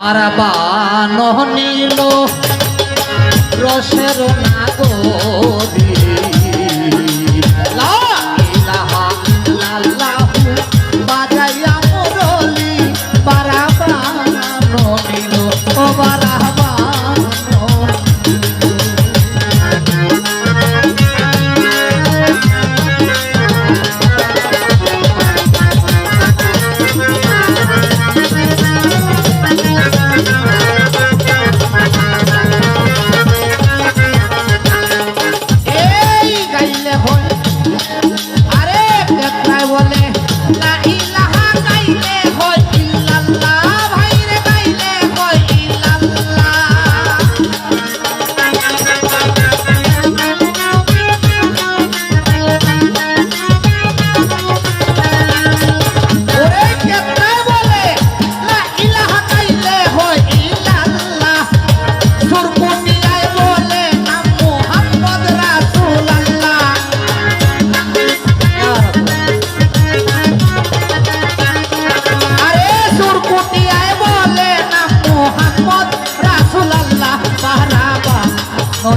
আরাবানো নীল রসের নাগরী লা ইলাহা ইল্লাল্লাহু বাজাইয়া মুরলি বারাবানো নীল ও বারাবানো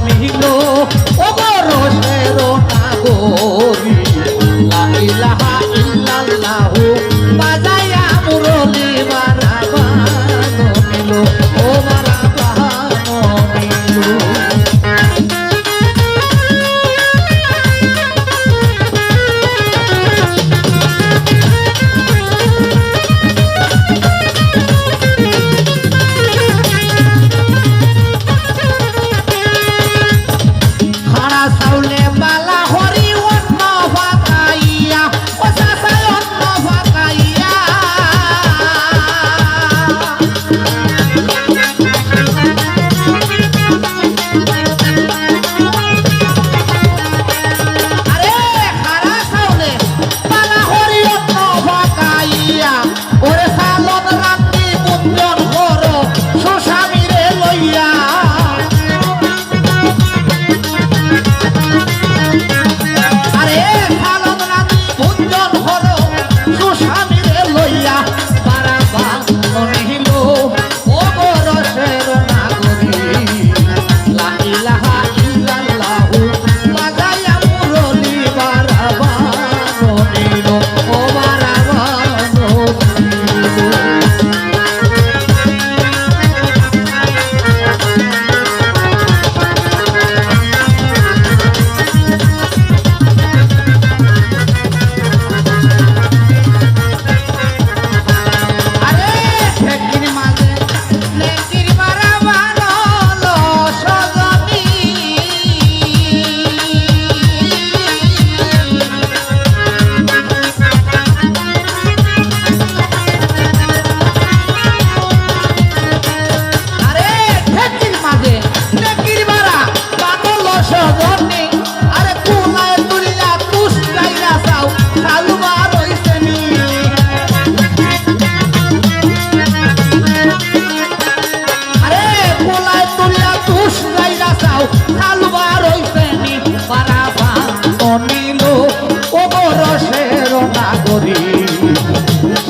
নীল ওগরসের নাগরী লা ইলাহা ইল্লাল্লাহু বাজাইয়া মুরলি বারাবানো নীল ও বারাবানো নীল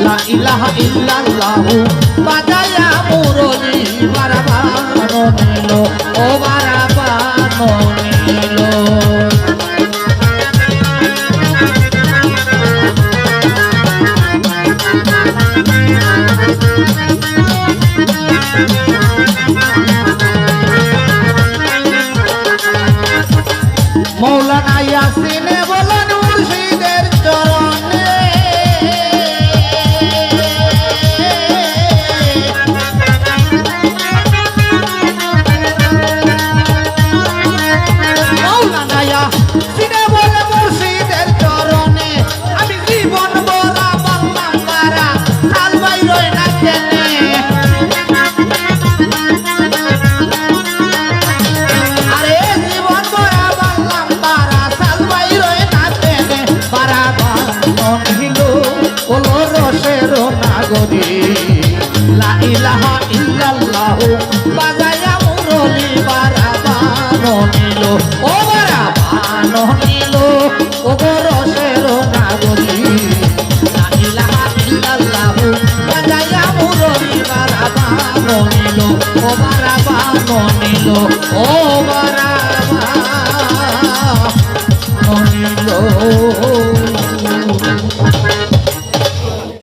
লা ইলাহা ইল্লাল্লাহু বাজাইয়া মুরলি বারাবানো নীল ও বারাবানো নীল মৌলানা ইয়াসিনে বলেন মুর্শিদের চরণে মৌলানা ইয়াসিনে বলে মুর্শিদের চরণে আমি জীবন বলা বললাম বারা সাল বাইরই না কেনে আরে জীবন বলা বললাম বারা সাল বাইরই না কেনে বারাবানো নীল ওলো রসের নাগরী লা ইলাহা ইল্লাল্লাহু বাজাইয়া মুরলি বারাবানো নীল ও বারাবানো নীল ওগরসের নাগরী লা ইলাহা ইল্লাল্লাহু বাজাইয়া মুরলি বারাবানো ও বারাবা ননিল ও বারাবা ননিল